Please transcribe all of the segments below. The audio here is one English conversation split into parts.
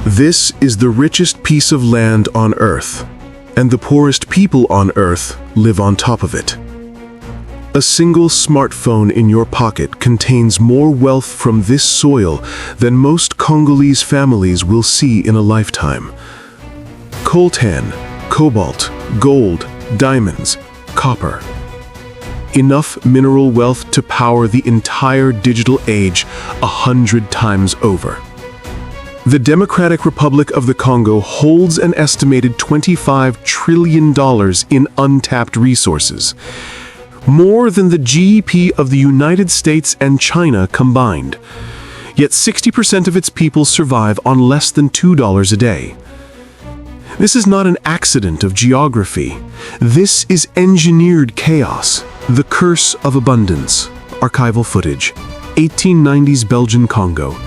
This is the richest piece of land on Earth, and the poorest people on Earth live on top of it. A single smartphone in your pocket contains more wealth from this soil than most Congolese families will see in a lifetime. Coltan, cobalt, gold, diamonds, copper. Enough mineral wealth to power the entire digital age 100 times over. The Democratic Republic of the Congo holds an estimated $25 trillion in untapped resources, more than the GDP of the United States and China combined. Yet 60% of its people survive on less than $2 a day. This is not an accident of geography. This is engineered chaos, the curse of abundance. Archival footage, 1890s Belgian Congo.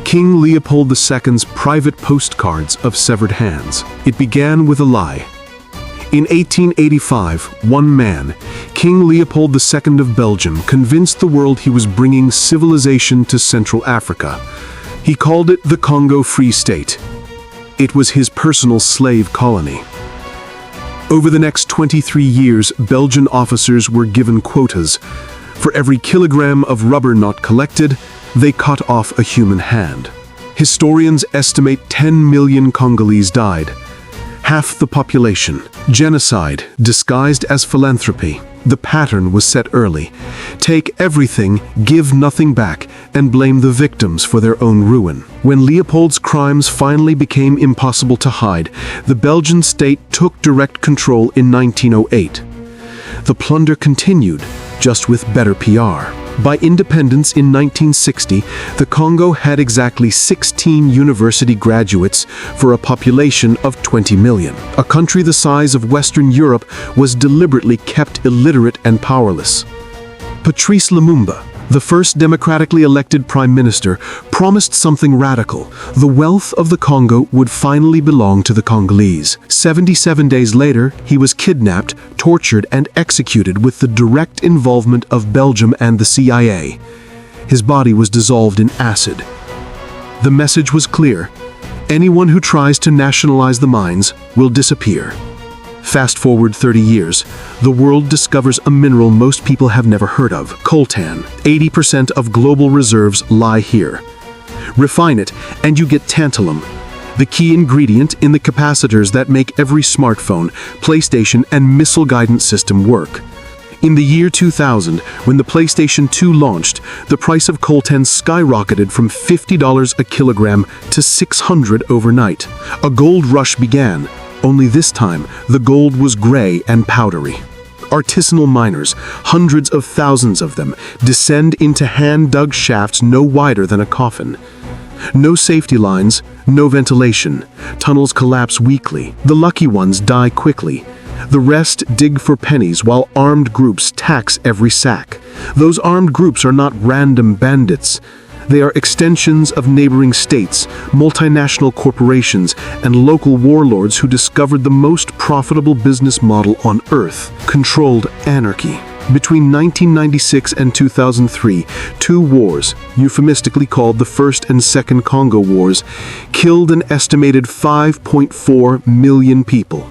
King Leopold II's private postcards of severed hands. It began with a lie. In 1885, one man, King Leopold II of Belgium, convinced the world he was bringing civilization to Central Africa. He called it the Congo Free State. It was his personal slave colony. Over the next 23 years, Belgian officers were given quotas. For every kilogram of rubber not collected, they cut off a human hand. Historians estimate 10 million Congolese died. Half the population. Genocide, disguised as philanthropy. The pattern was set early. Take everything, give nothing back, and blame the victims for their own ruin. When Leopold's crimes finally became impossible to hide, the Belgian state took direct control in 1908. The plunder continued, just with better PR. By independence in 1960, the Congo had exactly 16 university graduates for a population of 20 million. A country the size of Western Europe was deliberately kept illiterate and powerless. Patrice Lumumba, the first democratically elected prime minister, promised something radical. The wealth of the Congo would finally belong to the Congolese. 77 days later, he was kidnapped, tortured, and executed with the direct involvement of Belgium and the CIA. His body was dissolved in acid. The message was clear: anyone who tries to nationalize the mines will disappear. Fast forward 30 years, the world discovers a mineral most people have never heard of, coltan. 80% of global reserves lie here. Refine it, and you get tantalum, the key ingredient in the capacitors that make every smartphone, PlayStation, and missile guidance system work. In the year 2000, when the PlayStation 2 launched, the price of coltan skyrocketed from $50 a kilogram to $600 overnight. A gold rush began. Only this time, the gold was gray and powdery. Artisanal miners, hundreds of thousands of them, descend into hand-dug shafts no wider than a coffin. No safety lines, no ventilation. Tunnels collapse weakly. The lucky ones die quickly. The rest dig for pennies while armed groups tax every sack. Those armed groups are not random bandits. They are extensions of neighboring states, multinational corporations, and local warlords who discovered the most profitable business model on Earth: controlled anarchy. Between 1996 and 2003, two wars, euphemistically called the First and Second Congo Wars, killed an estimated 5.4 million people.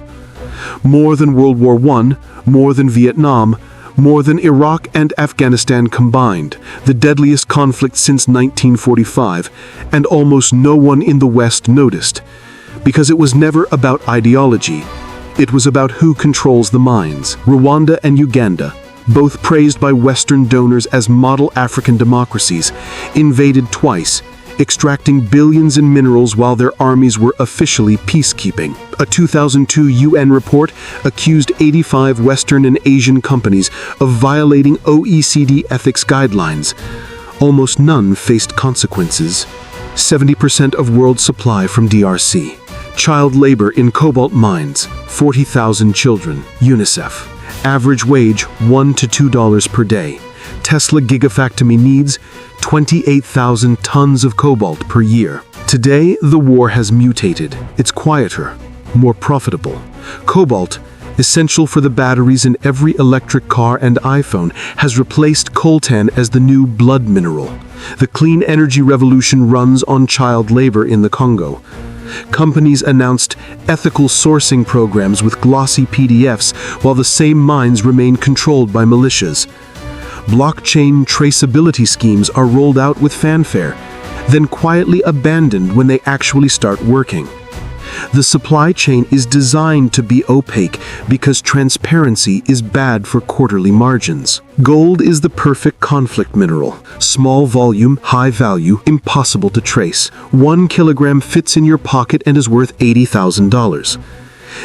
More than World War I, more than Vietnam, more than Iraq and Afghanistan combined, the deadliest conflict since 1945, and almost no one in the West noticed. Because it was never about ideology. It was about who controls the minds. Rwanda and Uganda, both praised by Western donors as model African democracies, invaded twice, extracting billions in minerals while their armies were officially peacekeeping. A 2002 UN report accused 85 Western and Asian companies of violating OECD ethics guidelines. Almost none faced consequences. 70% of world supply from DRC. Child labor in cobalt mines, 40,000 children. UNICEF. Average wage $1 to $2 per day. Tesla Gigafactory needs 28,000 tons of cobalt per year. Today, the war has mutated. It's quieter, more profitable. Cobalt, essential for the batteries in every electric car and iPhone, has replaced coltan as the new blood mineral. The clean energy revolution runs on child labor in the Congo. Companies announced ethical sourcing programs with glossy PDFs while the same mines remain controlled by militias. Blockchain traceability schemes are rolled out with fanfare, then quietly abandoned when they actually start working. The supply chain is designed to be opaque because transparency is bad for quarterly margins. Gold is the perfect conflict mineral. Small volume, high value, impossible to trace. 1 kilogram fits in your pocket and is worth $80,000.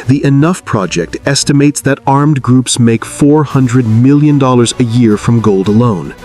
The Enough Project estimates that armed groups make $400 million a year from gold alone.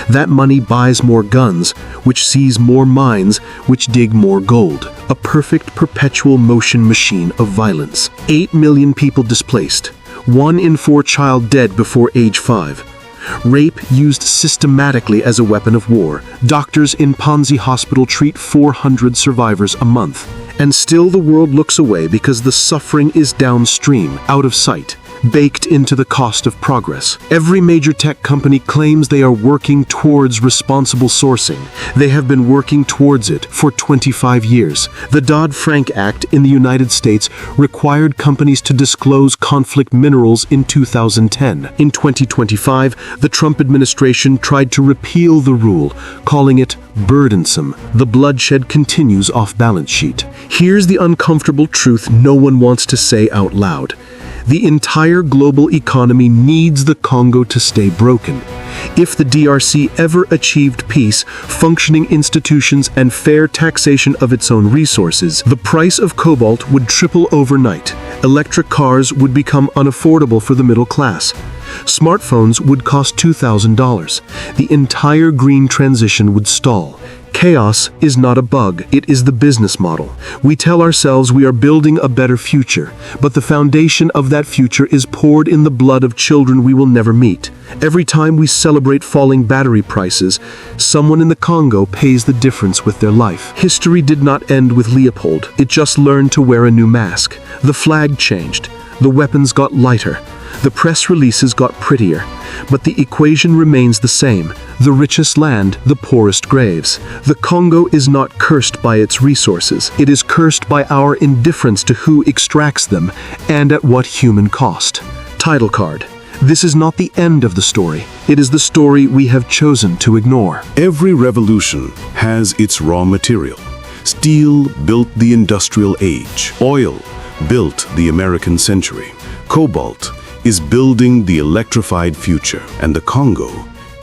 That money buys more guns, which seize more mines, which dig more gold. A perfect perpetual motion machine of violence. 8 million people displaced. 1 in 4 child dead before age 5. Rape used systematically as a weapon of war. Doctors in Panzi Hospital treat 400 survivors a month. And still the world looks away because the suffering is downstream, out of sight, baked into the cost of progress. Every major tech company claims they are working towards responsible sourcing. They have been working towards it for 25 years. The Dodd-Frank Act in the United States required companies to disclose conflict minerals in 2010. In 2025, the Trump administration tried to repeal the rule, calling it burdensome. The bloodshed continues off balance sheet. Here's the uncomfortable truth no one wants to say out loud. The entire global economy needs the Congo to stay broken. If the DRC ever achieved peace, functioning institutions, and fair taxation of its own resources, the price of cobalt would triple overnight. Electric cars would become unaffordable for the middle class. Smartphones would cost $2,000. The entire green transition would stall. Chaos is not a bug, it is the business model. We tell ourselves we are building a better future, but the foundation of that future is poured in the blood of children we will never meet. Every time we celebrate falling battery prices, someone in the Congo pays the difference with their life. History did not end with Leopold, it just learned to wear a new mask. The flag changed, the weapons got lighter, the press releases got prettier, but the equation remains the same. The richest land, the poorest graves. The Congo is not cursed by its resources. It is cursed by our indifference to who extracts them and at what human cost. Title card. This is not the end of the story. It is the story we have chosen to ignore. Every revolution has its raw material. Steel built the industrial age. Oil built the American century. Cobalt is building the electrified future, and the Congo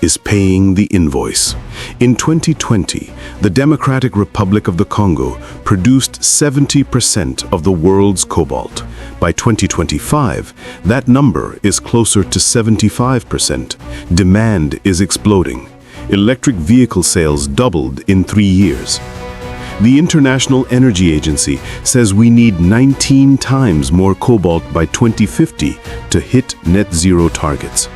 is paying the invoice. In 2020, the Democratic Republic of the Congo produced 70% of the world's cobalt. By 2025, that number is closer to 75%. Demand is exploding. Electric vehicle sales doubled in 3 years. The International Energy Agency says we need 19 times more cobalt by 2050 to hit net zero targets.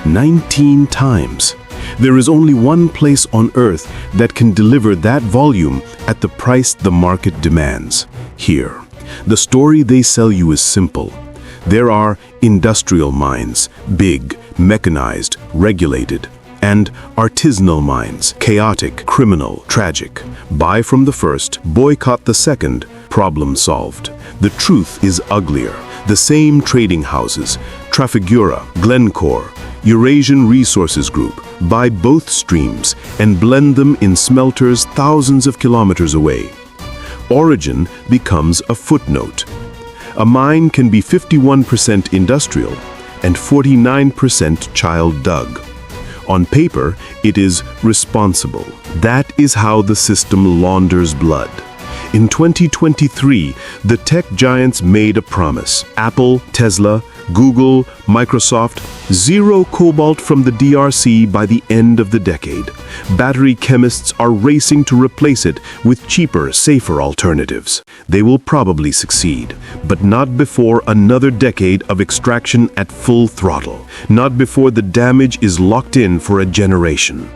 19 times. There is only one place on Earth that can deliver that volume at the price the market demands. Here. The story they sell you is simple. There are industrial mines, big, mechanized, regulated, and artisanal mines, chaotic, criminal, tragic. Buy from the first, boycott the second, problem solved. The truth is uglier. The same trading houses, Trafigura, Glencore, Eurasian Resources Group, buy both streams and blend them in smelters thousands of kilometers away. Origin becomes a footnote. A mine can be 51% industrial and 49% child dug. On paper, it is responsible. That is how the system launders blood. In 2023, the tech giants made a promise. Apple, Tesla, Google, Microsoft, zero cobalt from the DRC by the end of the decade. Battery chemists are racing to replace it with cheaper, safer alternatives. They will probably succeed, but not before another decade of extraction at full throttle. Not before the damage is locked in for a generation.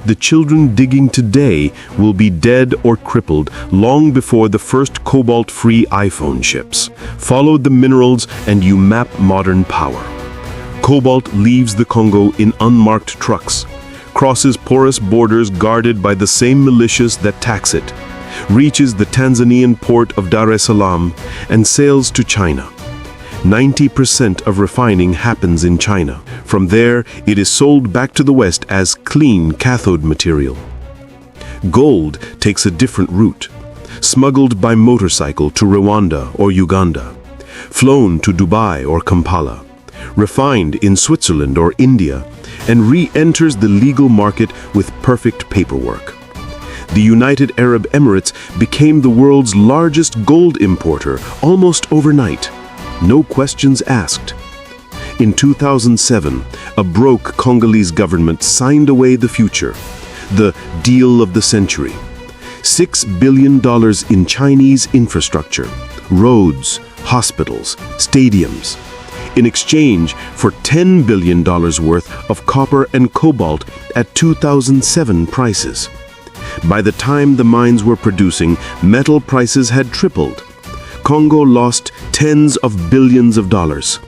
The children digging today will be dead or crippled long before the first cobalt-free iPhone ships. Follow the minerals and you map modern power. Cobalt leaves the Congo in unmarked trucks, crosses porous borders guarded by the same militias that tax it. reaches the Tanzanian port of Dar es Salaam, and sails to China. 90% of refining happens in China. From there, it is sold back to the West as clean cathode material. Gold takes a different route, smuggled by motorcycle to Rwanda or Uganda, flown to Dubai or Kampala, refined in Switzerland or India, and re-enters the legal market with perfect paperwork. The United Arab Emirates became the world's largest gold importer almost overnight. No questions asked. In 2007, a broke Congolese government signed away the future, the deal of the century. $6 billion in Chinese infrastructure, roads, hospitals, stadiums, in exchange for $10 billion worth of copper and cobalt at 2007 prices. By the time the mines were producing, metal prices had tripled. Congo lost tens of billions of dollars.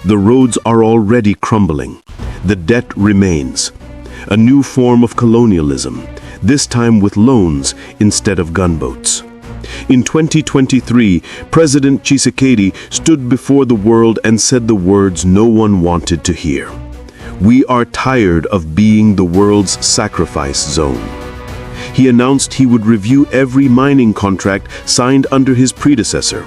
The roads are already crumbling. The debt remains. A new form of colonialism, this time with loans instead of gunboats. In 2023, President Tshisekedi stood before the world and said the words no one wanted to hear. We are tired of being the world's sacrifice zone. He announced he would review every mining contract signed under his predecessor.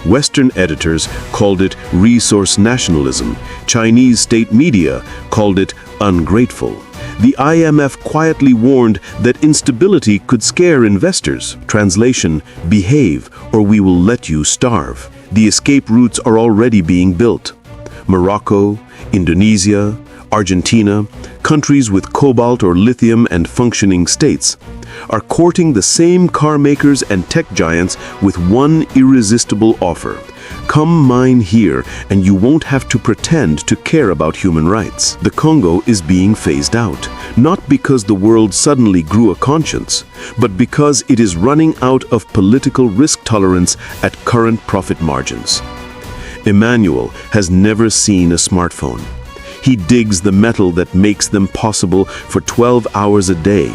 Western editors called it resource nationalism. Chinese state media called it ungrateful. The IMF quietly warned that instability could scare investors. Translation, behave or we will let you starve. The escape routes are already being built. Morocco, Indonesia, Argentina, countries with cobalt or lithium and functioning states, are courting the same car makers and tech giants with one irresistible offer. Come mine here and you won't have to pretend to care about human rights. The Congo is being phased out, not because the world suddenly grew a conscience, but because it is running out of political risk tolerance at current profit margins. Emmanuel has never seen a smartphone. He digs the metal that makes them possible for 12 hours a day.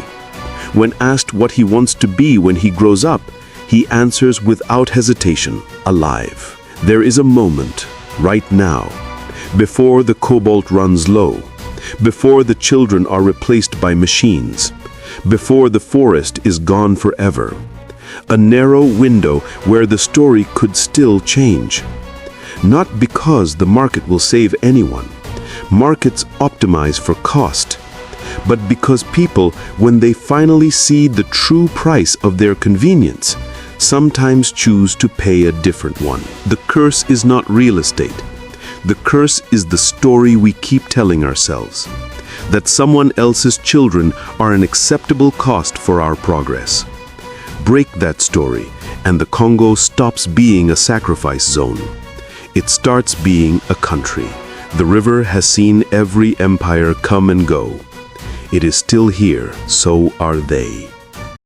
When asked what he wants to be when he grows up, he answers without hesitation, alive. There is a moment, right now, before the cobalt runs low, before the children are replaced by machines, before the forest is gone forever. A narrow window where the story could still change. Not because the market will save anyone. Markets optimize for cost, but because people, when they finally see the true price of their convenience, sometimes choose to pay a different one. The curse is not real estate. The curse is the story we keep telling ourselves, that someone else's children are an acceptable cost for our progress. Break that story, and the Congo stops being a sacrifice zone. It starts being a country. The river has seen every empire come and go. It is still here, so are they.